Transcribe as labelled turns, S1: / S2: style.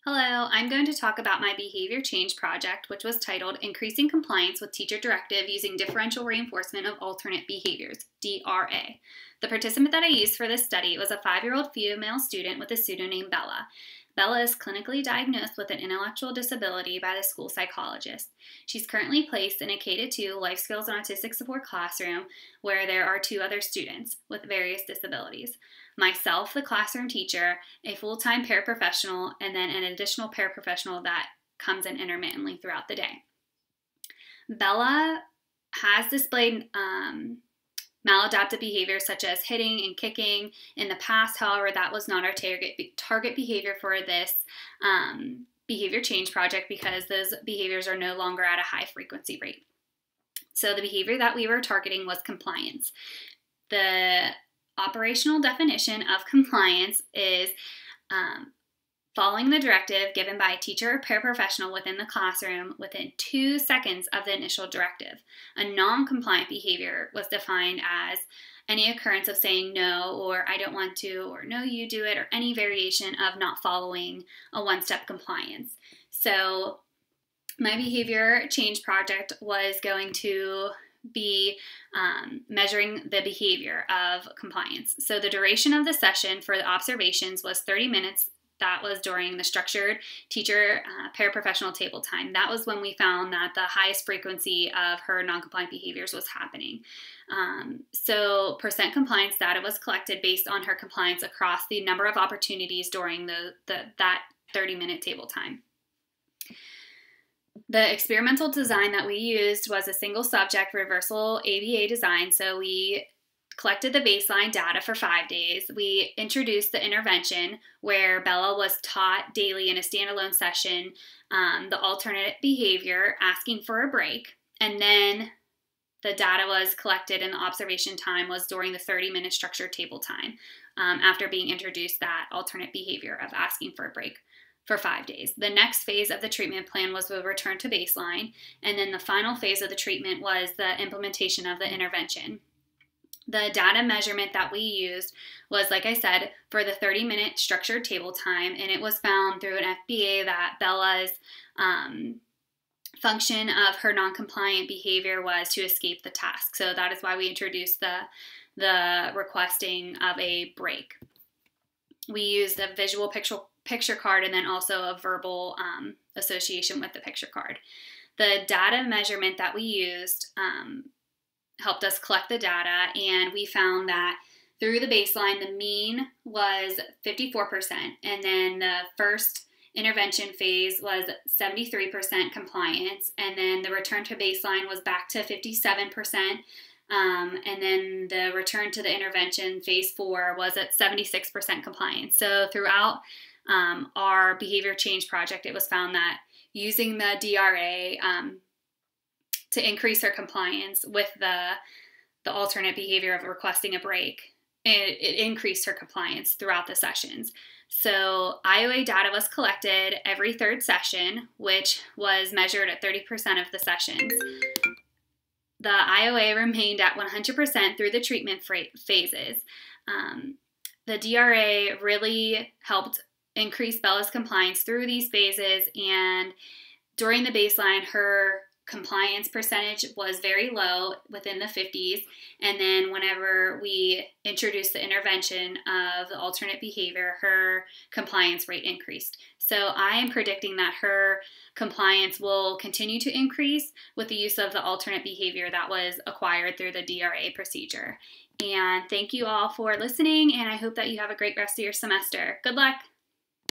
S1: Hello, I'm going to talk about my behavior change project, which was titled Increasing Compliance with Teacher Directive Using Differential Reinforcement of Alternate Behaviors, DRA. The participant that I used for this study was a 5-year-old female student with a pseudonym Bella. Bella is clinically diagnosed with an intellectual disability by the school psychologist. She's currently placed in a K-2 life skills and autistic support classroom where there are 2 other students with various disabilities. Myself, the classroom teacher, a full-time paraprofessional, and then an additional paraprofessional that comes in intermittently throughout the day. Bella has displayed maladaptive behaviors such as hitting and kicking in the past. However, that was not our target behavior for this behavior change project because those behaviors are no longer at a high frequency rate. So the behavior that we were targeting was compliance. The operational definition of compliance is following the directive given by a teacher or paraprofessional within the classroom within 2 seconds of the initial directive. A non-compliant behavior was defined as any occurrence of saying no, or I don't want to, or no, you do it, or any variation of not following a one-step compliance. So my behavior change project was going to be measuring the behavior of compliance. So the duration of the session for the observations was 30 minutes. That was during the structured teacher paraprofessional table time. That was when we found that the highest frequency of her non-compliant behaviors was happening. So percent compliance data was collected based on her compliance across the number of opportunities during that 30-minute table time. The experimental design that we used was a single subject reversal ABA design. So we collected the baseline data for 5 days. We introduced the intervention where Bella was taught daily in a standalone session the alternate behavior, asking for a break, and then the data was collected and the observation time was during the 30-minute structured table time after being introduced that alternate behavior of asking for a break for 5 days. The next phase of the treatment plan was the return to baseline, and then the final phase of the treatment was the implementation of the intervention. The data measurement that we used was, like I said, for the 30-minute structured table time, and it was found through an FBA that Bella's function of her non-compliant behavior was to escape the task. So that is why we introduced the requesting of a break. We used a visual picture card and then also a verbal association with the picture card. The data measurement that we used helped us collect the data, and we found that through the baseline, the mean was 54%, and then the first intervention phase was 73% compliance, and then the return to baseline was back to 57%, and then the return to the intervention phase 4 was at 76% compliance. So throughout our behavior change project, it was found that using the DRA to increase her compliance with the alternate behavior of requesting a break, it increased her compliance throughout the sessions. So IOA data was collected every 3rd session, which was measured at 30% of the sessions. The IOA remained at 100% through the treatment phases. The DRA really helped increase Bella's compliance through these phases, and during the baseline, her compliance percentage was very low, within the 50s, and then whenever we introduced the intervention of the alternate behavior, her compliance rate increased. So I am predicting that her compliance will continue to increase with the use of the alternate behavior that was acquired through the DRA procedure. And thank you all for listening, and I hope that you have a great rest of your semester. Good luck!